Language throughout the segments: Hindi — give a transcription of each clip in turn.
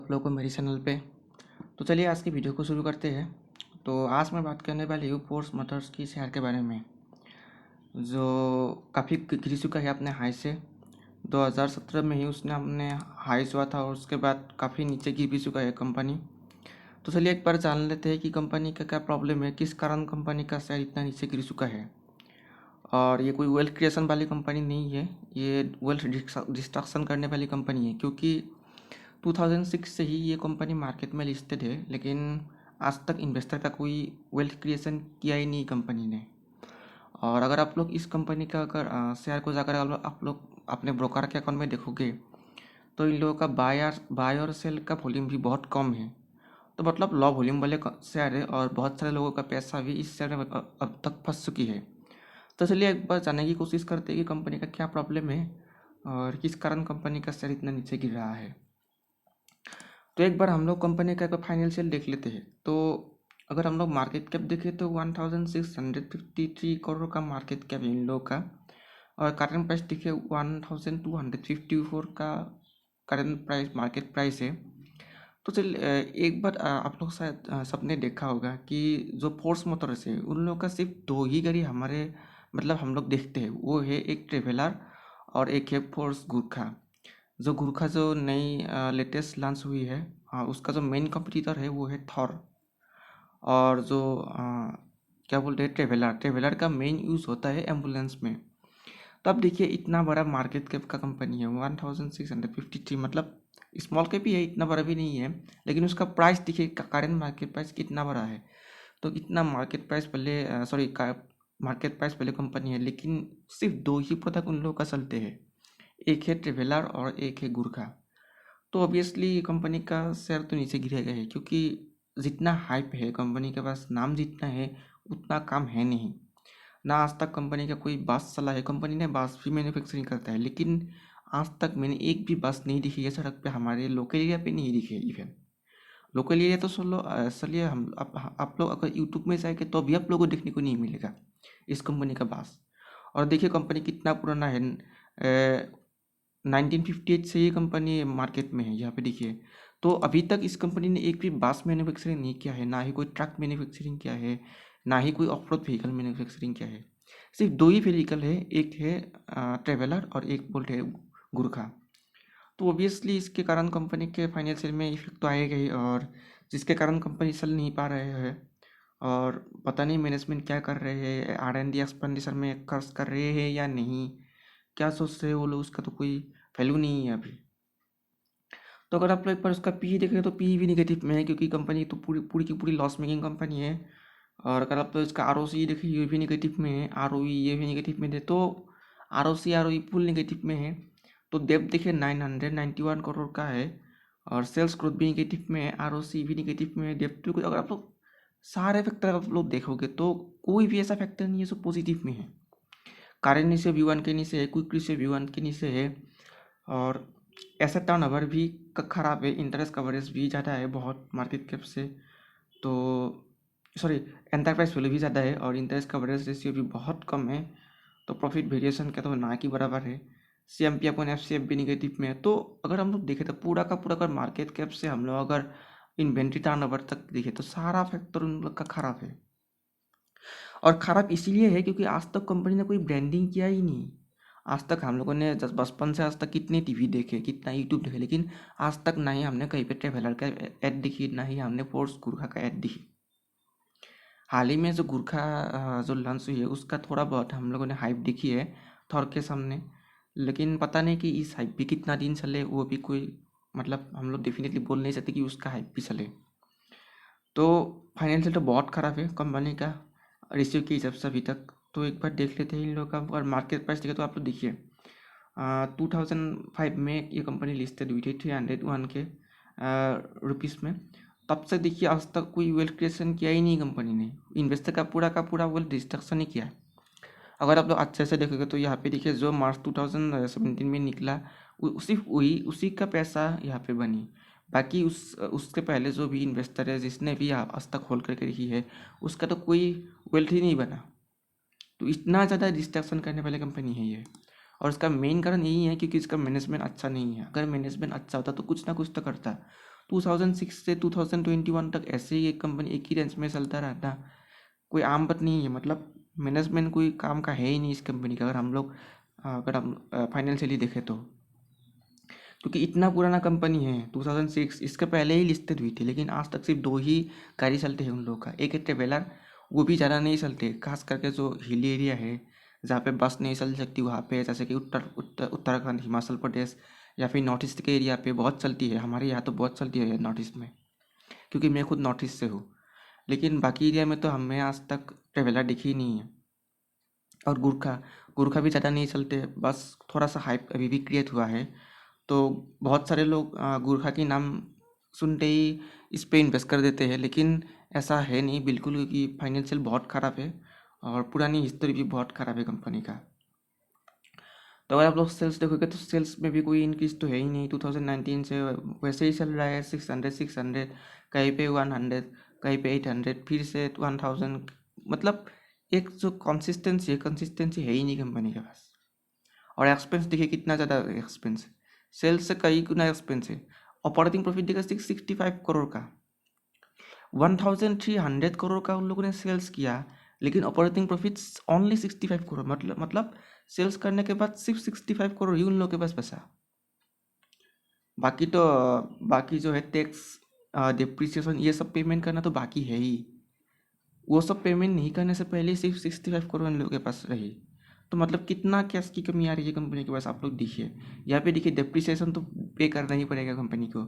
आप लोगों को मेरे चैनल पे। तो चलिए आज की वीडियो को शुरू करते हैं। तो आज मैं बात करने वाली हूँ फोर्स मोटर्स की शेयर के बारे में, जो काफ़ी गिर चुका है अपने हाई से। 2017 में ही उसने अपने हाई हुआ था और उसके बाद काफ़ी नीचे गिर भी चुका है कंपनी। तो चलिए एक बार जान लेते हैं कि कंपनी का क्या प्रॉब्लम है, किस कारण कंपनी का शेयर इतना नीचे गिर चुका है। और ये कोई वेल्थ क्रिएशन वाली कंपनी नहीं है, ये वेल्थ डिस्ट्रक्शन करने वाली कंपनी है, क्योंकि 2006 से ही ये कंपनी मार्केट में लिस्टेड है, लेकिन आज तक इन्वेस्टर का कोई वेल्थ क्रिएशन किया ही नहीं कंपनी ने। और अगर आप लोग इस कंपनी का अगर शेयर को जाकर आप लोग अपने ब्रोकर के अकाउंट में देखोगे तो इन लोगों का बाय और सेल का वॉल्यूम भी बहुत कम है। तो मतलब लो वॉल्यूम वाले शेयर है और बहुत सारे लोगों का पैसा भी इस शेयर में अब तक फंस चुकी है। तो चलिए एक बार जानने की कोशिश करते हैं कि कंपनी का क्या प्रॉब्लम है और किस कारण कंपनी का शेयर इतना नीचे गिर रहा है। तो एक बार हम लोग कंपनी का एक फाइनेंशियल देख लेते हैं। तो अगर हम लोग मार्केट कैप देखें तो 1653 करोड़ का मार्केट कैप है इन लोगों का, और करंट प्राइस देखे 1254 का करंट प्राइस मार्केट प्राइस है। तो चल एक बार आप लोग शायद सबने देखा होगा कि जो फोर्स मोटर्स है उन लोगों का सिर्फ दो ही गाड़ी हमारे मतलब हम लोग देखते हैं, वो है एक ट्रेवलर और एक है फोर्स गुरखा। जो गुरखा जो नई लेटेस्ट लॉन्च हुई है, उसका जो मेन कंपटीटर है वो है थॉर। और जो क्या बोलते हैं ट्रेवलर, ट्रेवलर का मेन यूज़ होता है एम्बुलेंस में। तो अब देखिए इतना बड़ा मार्केट कैप का कंपनी है 1653, मतलब स्मॉल कैप ही है, इतना बड़ा भी नहीं है। लेकिन उसका प्राइस देखिए, करेंट मार्केट प्राइस कितना बड़ा है। तो इतना मार्केट प्राइस पहले मार्केट प्राइस पहले कंपनी है, लेकिन सिर्फ दो ही प्रोडक्ट उन लोगों का चलते हैं, एक है ट्रेवलर और एक है गुरखा। तो ऑब्वियसली कंपनी का शेयर तो नीचे गिरेगा ही, क्योंकि जितना हाइप है कंपनी के पास, नाम जितना है उतना काम है नहीं ना। आज तक कंपनी का कोई बस चला है, कंपनी ने बस भी मैन्युफैक्चरिंग करता है, लेकिन आज तक मैंने एक भी बस नहीं दिखी है सड़क पे, हमारे लोकल एरिया पे नहीं दिखी है इवन। लोकल एरिया तो चलो चलिए, हम आप लोग अगर यूट्यूब में जाएंगे तो भी आप लोगों को देखने को नहीं मिलेगा इस कंपनी का बस। और देखिए कंपनी कितना पुराना है, 1958 से ये कंपनी मार्केट में है यहाँ पे देखिए। तो अभी तक इस कंपनी ने एक भी बस मैन्युफैक्चरिंग नहीं किया है, ना ही कोई ट्रक मैन्युफैक्चरिंग किया है, ना ही कोई ऑफ रोड व्हीकल मैन्युफैक्चरिंग किया है। सिर्फ दो ही व्हीकल है, एक है ट्रेवलर और एक बोल्ट है गुरखा। तो ऑब्वियसली इसके कारण कंपनी के फाइनेंशियल में इफेक्ट तो आएगा ही, और जिसके कारण कंपनी चल नहीं पा रहे हैं। और पता नहीं मैनेजमेंट क्या कर रहे हैं, R&D एक्सपेंडिचर में खर्च कर रहे हैं या नहीं, क्या सोच रहे हैं वो लोग, उसका तो कोई वैल्यू नहीं है अभी। तो अगर आप लोग एक बार उसका पी देखें तो पी भी निगेटिव में है, क्योंकि कंपनी तो पूरी पूरी की पूरी लॉस मेकिंग कंपनी है। और अगर आप इसका ROC देखें ये भी निगेटिव में है, ROE ये भी निगेटिव में है। तो ROC ROE फुल निगेटिव में है। तो डेब्ट देखिए 991 करोड़ का है, और सेल्स ग्रोथ भी निगेटिव में है, ROC भी निगेटिव में है, डेब्ट भी। अगर आप लोग सारे फैक्टर आप लोग देखोगे तो कोई भी ऐसा फैक्टर नहीं है जो पॉजिटिव में है। करेंट से V1 के नीचे है, क्विक से V1 के नीचे है, और एसेट टर्नओवर भी खराब है, इंटरेस्ट कवरेज भी ज़्यादा है बहुत मार्केट कैप से। तो सॉरी, एंटरप्राइज वैल्यू भी ज़्यादा है और इंटरेस्ट कवरेज रेशियो भी बहुत कम है। तो प्रॉफिट वेरिएशन का तो ना की बराबर है। CMP अपन FCF भी निगेटिव में है। तो अगर हम लोग देखें तो पूरा का पूरा अगर मार्केट कैप से हम लोग अगर इन्वेंट्री टर्नओवर तक देखें तो सारा फैक्टर उन लोग का खराब है। और ख़राब इसीलिए है क्योंकि आज तक कंपनी ने कोई ब्रांडिंग किया ही नहीं। आज तक हम लोगों ने बचपन से आज तक कितने टीवी देखे, कितना यूट्यूब देखे, लेकिन आज तक ना ही हमने कहीं पे ट्रेवलर का ऐड दिखी, ना ही हमने फोर्स गुरखा का ऐड दिखी। हाल ही में जो गुरखा जो लॉन्च हुई है उसका थोड़ा बहुत हम लोगों ने हाइप दिखी है थॉर के सामने, लेकिन पता नहीं कि इस हाइप भी कितना दिन चले, वो भी कोई मतलब हम लोग डेफिनेटली बोल नहीं सकते कि उसका हाइप भी चले। तो फाइनेंशियल तो बहुत ख़राब है कंपनी का रेशियो के हिसाब से अभी तक। तो एक बार देख लेते हैं इन लोगों का, अगर मार्केट प्राइस देखें तो आप लोग देखिए 2005 में ये कंपनी लिस्टेड हुई थी 301 के रुपीज़ में। तब से देखिए आज तक कोई वेल्थ क्रिएशन किया ही नहीं कंपनी ने, इन्वेस्टर का पूरा वेल्थ डिस्ट्रक्शन ही किया है। अगर आप लोग अच्छे से देखोगे तो यहाँ पे देखिए जो मार्च 2017 में निकला सिर्फ वही उसी का पैसा यहाँ पे बनी। बाकी उसके पहले जो भी इन्वेस्टर है जिसने भी आज तक होल्ड करके रखी है उसका तो कोई वेल्थ ही नहीं बना। तो इतना ज़्यादा डिस्ट्रैक्शन करने वाली कंपनी है ये। और इसका मेन कारण यही है क्योंकि इसका मैनेजमेंट अच्छा नहीं है। अगर मैनेजमेंट अच्छा होता तो कुछ ना कुछ तो करता। 2006 से 2021 तक ऐसे ही एक कंपनी एक ही रेंज में चलता रहता, कोई आम बात नहीं है। मतलब मैनेजमेंट कोई काम का है ही नहीं इस कंपनी का, अगर हम फाइनेंशियली देखें तो, क्योंकि इतना पुराना कंपनी है 2006, इसके पहले ही लिस्टेड हुई थी, लेकिन आज तक सिर्फ 2 ही गाड़ी चलते हैं उन लोगों का। एक है ट्रेवलर, वो भी ज़्यादा नहीं चलते, खास करके जो हिल एरिया है जहाँ पे बस नहीं चल सकती वहाँ पे, जैसे कि उत्तराखंड, हिमाचल प्रदेश या फिर नॉर्थ ईस्ट के एरिया पे बहुत चलती है। हमारे यहाँ तो बहुत चलती है नॉर्थ ईस्ट में, क्योंकि मैं खुद नॉर्थ ईस्ट से हूँ। लेकिन बाकी एरिया में तो हमें आज तक ट्रेवलर दिखी ही नहीं है। और गुरखा गुरखा भी ज़्यादा नहीं चलते, बस थोड़ा सा हाइप अभी भी क्रिएट हुआ है। तो बहुत सारे लोग गुरखा की नाम सुनते ही इस पे इन्वेस्ट कर देते हैं, लेकिन ऐसा है नहीं बिल्कुल, क्योंकि फाइनेंशियल बहुत ख़राब है और पुरानी हिस्ट्री भी बहुत ख़राब है कंपनी का। तो अगर आप लोग सेल्स देखोगे तो सेल्स में भी कोई इंक्रीज तो है ही नहीं, 2019 से वैसे ही चल रहा है, 600 कहीं पे 100, कहीं पे 800, फिर से 1000। मतलब एक जो कंसिस्टेंसी है ही नहीं कंपनी के पास। और एक्सपेंस देखिए कितना ज़्यादा एक्सपेंस है, सेल्स से कई गुना एक्सपेंस है। ऑपरेटिंग प्रॉफिट देखा 665 करोड़ का, 1300 करोड़ का उन लोगों ने सेल्स किया, लेकिन ऑपरेटिंग प्रॉफिट ओनली 65 करोड़। मतलब सेल्स करने के बाद सिर्फ 65 करोड़ ही उन लोगों के पास बचा। बाकी तो बाकी जो है टैक्स, डिप्रिसिएशन, ये सब पेमेंट करना तो बाकी है ही। वो सब पेमेंट नहीं करने से पहले सिर्फ 65 करोड़ उन लोगों के पास रही। तो मतलब कितना कैश की कमी आ रही है कंपनी के पास, आप लोग देखिए। यहाँ पे देखिए डिप्रिसिएशन तो पे करना ही पड़ेगा कंपनी को,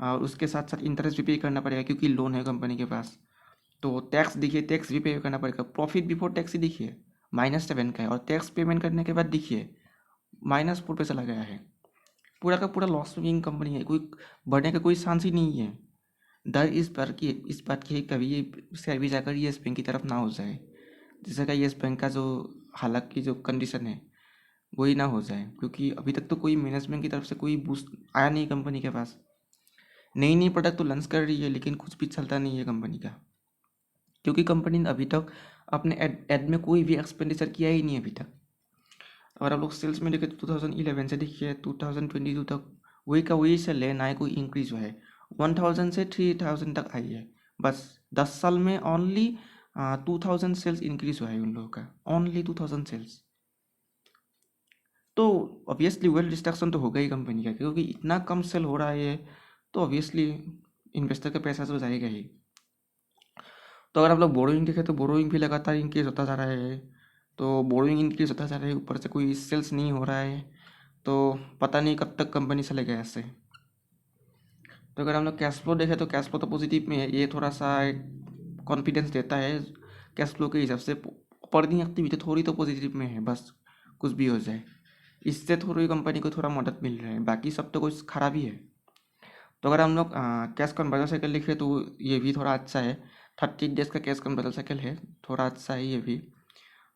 और उसके साथ साथ इंटरेस्ट भी पे करना पड़ेगा क्योंकि लोन है कंपनी के पास। तो टैक्स देखिए, टैक्स भी पे करना पड़ेगा। प्रॉफिट बिफोर टैक्स ही देखिए -7 का है, और टैक्स पेमेंट करने के बाद देखिए -4 पे चला गया है। पूरा का पूरा लॉस मेकिंग कंपनी है, कोई बढ़ने का कोई चांस ही नहीं है। डर इस बात की है कभी ये शेयर भी जाकर येस बैंक की तरफ ना हो जाए, जैसे कि येस बैंक का जो हालात की जो कंडीशन है वही ना हो जाए, क्योंकि अभी तक तो कोई मैनेजमेंट की तरफ से कोई बूस्ट आया नहीं कंपनी के पास। नई नई प्रोडक्ट तो लॉन्च कर रही है, लेकिन कुछ भी चलता नहीं है कंपनी का, क्योंकि कंपनी ने अभी तक अपने एड में कोई भी एक्सपेंडिचर किया ही नहीं अभी तक। और आप लोग सेल्स में देखें तो 2011 से देखिए 2022 तक वही का वही सेल है, ना ही कोई इंक्रीज हुआ है। 1000 से 3000 तक आई है, बस 10 साल में ओनली 2000 सेल्स इंक्रीज हुआ है उन लोगों का, ओनली 2000 सेल्स। तो ऑब्वियसली वेल डिस्ट्रक्शन तो होगा ही कंपनी का, क्योंकि इतना कम सेल हो रहा है, तो ऑब्वियसली इन्वेस्टर का पैसा तो जाएगा ही। तो अगर आप लोग बोरोइंग देखें तो बोरोइंग भी लगातार इंक्रीज होता जा रहा है। तो बोरोइंग इंक्रीज होता जा रहा है, ऊपर से कोई सेल्स नहीं हो रहा है, तो पता नहीं कब तक कंपनी चलेगा ऐसे। तो अगर हम लोग कैश फ्लो देखें तो कैश फ्लो तो पॉजिटिव में है, ये थोड़ा सा कॉन्फिडेंस देता है कैश फ्लो के हिसाब से। ऑपरेटिंग एक्टिविटी थोड़ी तो पॉजिटिव में है, बस कुछ भी हो जाए इससे थोड़ी कंपनी को थोड़ा मदद मिल रहा है, बाकी सब तो कुछ खराब ही है। तो अगर हम लोग कैश कन्वर्जन साइकिल लिखे तो ये भी थोड़ा अच्छा है, 30 डेज का कैश कन्वर्जन साइकिल है, थोड़ा अच्छा है ये भी।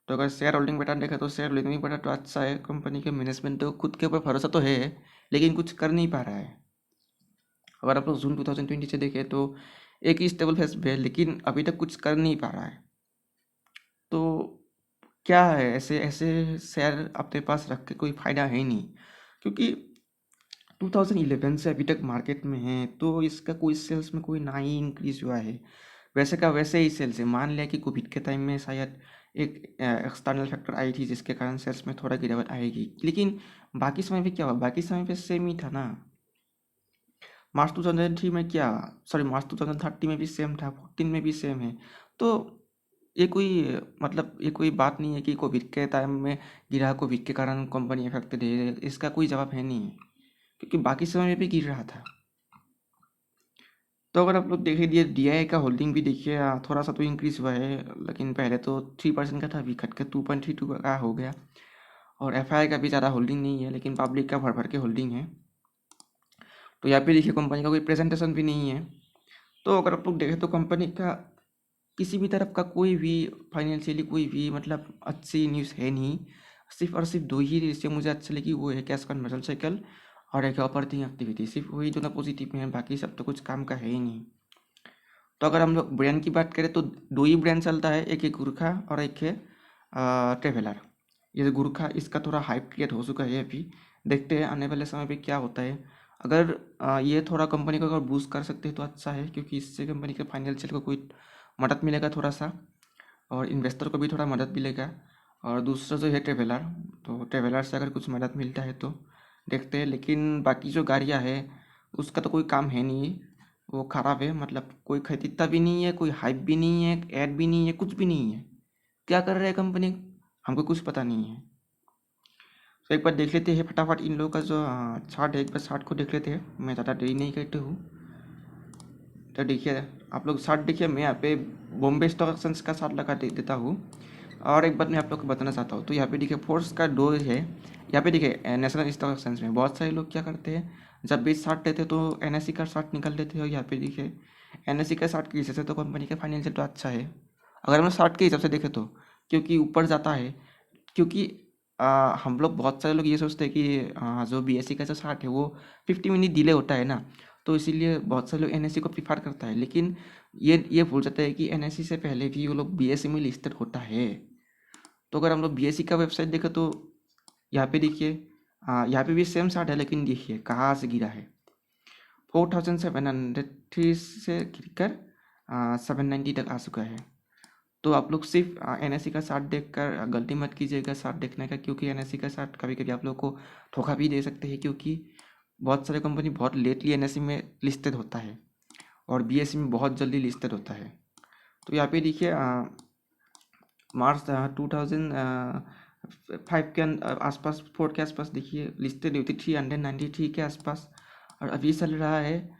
तो अगर शेयर होल्डिंग पैटर्न देखा तो शेयर होल्डिंग पैटर्न तो अच्छा है, कंपनी के मैनेजमेंट तो खुद के ऊपर भरोसा तो है, लेकिन कुछ कर नहीं पा रहा है। अगर आप लोग जून 2020 से देखें तो एक ही स्टेबल फेस पे है, लेकिन अभी तक कुछ कर नहीं पा रहा है। तो क्या है, ऐसे ऐसे शेयर अपने पास रख के कोई फ़ायदा है ही नहीं, क्योंकि 2011 से अभी तक मार्केट में है, तो इसका कोई सेल्स में कोई ना ही इंक्रीज हुआ है। वैसे का वैसे ही सेल्स है। मान लिया कि कोविड के टाइम में शायद एक एक्सटर्नल फैक्टर आई थी जिसके कारण सेल्स में थोड़ा गिरावट आएगी, लेकिन बाकी समय पे क्या हुआ, बाकी समय पे सेम ही था ना। मार्च 2003 में क्या, सॉरी मार्च 2030 में भी सेम था, 14 में भी सेम है। तो ये कोई मतलब ये कोई बात नहीं है कि कोविड के टाइम में गिरा, कोविड के कारण कंपनी इफेक्टेड है, इसका कोई जवाब है नहीं, क्योंकि बाकी समय में भी गिर रहा था। तो अगर आप लोग देख दिए DI का होल्डिंग भी देखिए, थोड़ा सा तो इंक्रीज हुआ है, लेकिन पहले तो 3% का था, अभी घट के 2.32 का हो गया। और FI का भी ज़्यादा होल्डिंग नहीं है, लेकिन पब्लिक का भर भर के होल्डिंग है। तो यहाँ पे देखिए कंपनी का कोई प्रेजेंटेशन भी नहीं है। तो अगर आप लोग देखें तो कंपनी का किसी भी तरफ का कोई भी फाइनेंशियली कोई भी मतलब अच्छी न्यूज़ है नहीं। सिर्फ और सिर्फ 2 ही जिससे मुझे अच्छी लगी, वो है कैश कन्वर्जन साइकिल और एक ऑपरेटिंग एक्टिविटी, सिर्फ वही दोनों पॉजिटिव में है, बाकी सब तो कुछ काम का है ही नहीं। तो अगर हम लोग ब्रांड की बात करें तो 2 ही ब्रांड चलता है, एक है गुरखा और एक है ट्रेवलर। ये जो गुरखा, इसका थोड़ा हाइप क्रिएट हो चुका है अभी, देखते हैं आने वाले समय पे क्या होता है। अगर ये थोड़ा कंपनी को अगर बूस्ट कर सकते हैं तो अच्छा है, क्योंकि इससे कंपनी के फाइनेंशियल को कोई मदद मिलेगा थोड़ा सा, और इन्वेस्टर को भी थोड़ा मदद मिलेगा। और दूसरा जो है ट्रेवलर, तो ट्रेवलर से अगर कुछ मदद मिलता है तो देखते हैं। लेकिन बाकी जो गाड़ियाँ है उसका तो कोई काम है नहीं, वो ख़राब है, मतलब कोई खरीदता भी नहीं है, कोई हाइप भी नहीं है, ऐड भी नहीं है, कुछ भी नहीं है। क्या कर रहा है कंपनी, हमको कुछ पता नहीं है। तो एक बार देख लेते हैं फटाफट इन लोगों का जो चार्ट है, एक बार चार्ट को देख लेते हैं, मैं ज़्यादा देरी नहीं करती हूँ। तो देखिए आप लोग चार्ट देखिए, मैं यहाँ पे बॉम्बे स्टॉक एक्सचेंज का चार्ट लगा देता हूँ। और एक बात मैं आप लोग को बताना चाहता हूँ, तो यहाँ पे देखिए फोर्स का डो है, यहाँ पे देखिए नेशनल स्टॉक एक्सचेंज में बहुत सारे लोग क्या करते हैं, जब भी चार्ट लेते तो एनएससी का चार्ट निकाल लेते हो। यहाँ पे देखिए एनएससी का चार्ट के हिसाब से तो कंपनी का फाइनेंशियल तो अच्छा है, अगर हम चार्ट के हिसाब से देखें तो, क्योंकि ऊपर जाता है। क्योंकि हम लोग बहुत सारे लोग ये सोचते हैं कि जो बीएससी का जो चार्ट है वो 50 मिनट डिले होता है ना, तो इसीलिए बहुत सारे लोग एनएससी को प्रीफर करता है। लेकिन ये भूल जाता है कि एनएससी से पहले भी वो लोग बीएससी में लिस्टेड होता है। तो अगर हम लोग बीएससी का वेबसाइट देखें तो यहाँ पे देखिए, यहाँ पे भी सेम चार्ट है, लेकिन देखिए कहाँ से गिरा है, 4703 से गिर कर 790 तक आ चुका है। तो आप लोग सिर्फ एनएससी का चार्ट देखकर गलती मत कीजिएगा चार्ट देखने का, क्योंकि एनएससी का चार्ट कभी कभी आप लोग को धोखा भी दे सकते हैं, क्योंकि बहुत सारे कंपनी बहुत लेटली एनएससी में लिस्टेड होता है और बीएससी में बहुत जल्दी लिस्टेड होता है। तो यहाँ पे देखिए मार्च 2005 के आसपास, 4 के आसपास देखिए लिस्टेड हुई थी 393 के आसपास, और अभी चल रहा है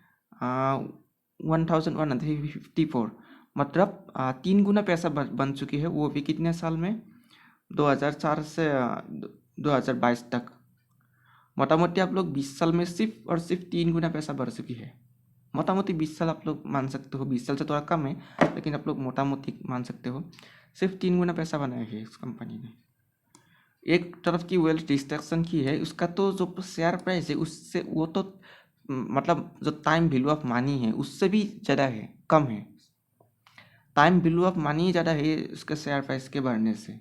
1154, मतलब 3 गुना पैसा बन चुकी है, वो भी कितने साल में, 2004 से 2022 तक। मोटामोटी आप लोग 20 साल में सिर्फ और सिर्फ 3 गुना पैसा बढ़ चुकी है। मोटामोटी 20 साल आप लोग मान सकते हो, 20 साल से थोड़ा कम है, लेकिन आप लोग मोटामोटी मान सकते हो सिर्फ 3 गुना पैसा बनाया है इस कंपनी ने। एक तरफ की वेल्थ डिस्ट्रक्शन की है, उसका तो जो शेयर प्राइस है उससे वो तो मतलब जो टाइम वैल्यू ऑफ मनी है उससे भी ज़्यादा है, कम है। टाइम वैल्यू ऑफ मनी ज़्यादा है उसके शेयर प्राइस के बढ़ने से।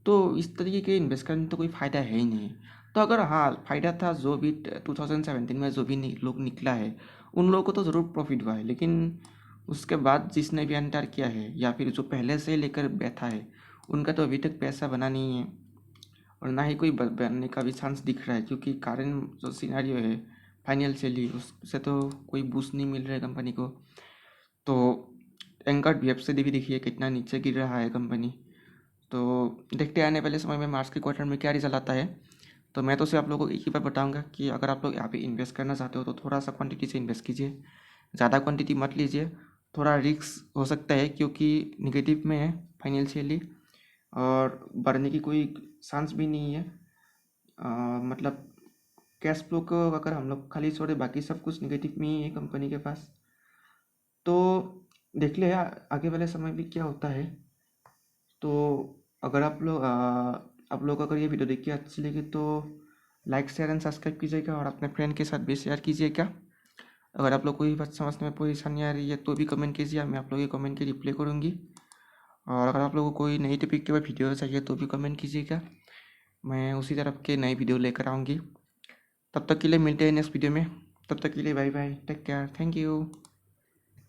तो इस तरीके के इन्वेस्ट करने में तो कोई फ़ायदा है ही नहीं। तो अगर हाँ फ़ायदा था, जो भी 2017 में जो भी लोग निकला है उन लोगों को तो ज़रूर प्रॉफिट हुआ है, लेकिन उसके बाद जिसने भी एंटर किया है या फिर जो पहले से लेकर बैठा है उनका तो अभी तक पैसा बना नहीं है, और ना ही कोई बनने का भी चांस दिख रहा है, क्योंकि करंट जो सिनेरियो है फाइनेंशियली उससे तो कोई बूस्ट नहीं मिल रहा है कंपनी को। तो एंकर वेबसाइट भी देखिए कितना नीचे गिर रहा है कंपनी। तो देखते हैं आने वाले समय में मार्च के क्वार्टर में क्या रिजल्ट आता है। तो मैं तो सिर्फ आप लोगों को एक ही बार बताऊंगा कि अगर आप लोग यहाँ पे इन्वेस्ट करना चाहते हो तो थोड़ा सा क्वांटिटी से इन्वेस्ट कीजिए, ज़्यादा क्वांटिटी मत लीजिए, थोड़ा रिस्क हो सकता है क्योंकि निगेटिव में है फाइनेंशियली, और बढ़ने की कोई चांस भी नहीं है। मतलब कैश फ्लो को अगर हम लोग खाली छोड़े बाकी सब कुछ निगेटिव में ही है कंपनी के पास। तो देख ले आगे वाले समय भी क्या होता है। तो अगर आप लोग अगर ये वीडियो देख के अच्छी लगी तो लाइक शेयर एंड सब्सक्राइब कीजिएगा, और अपने फ्रेंड के साथ भी शेयर कीजिएगा। अगर आप लोग कोई बात समझने में परेशानी आ रही है तो भी कमेंट कीजिए, मैं आप लोगों के कमेंट की रिप्लाई करूँगी। और अगर आप लोगों को कोई नई टॉपिक के ऊपर वीडियो चाहिए तो भी कमेंट कीजिएगा, मैं उसी तरफ के नई वीडियो लेकर आऊँगी। तब तक के लिए मिलते हैं नेक्स्ट वीडियो में, तब तक के लिए bye bye, take care, thank you.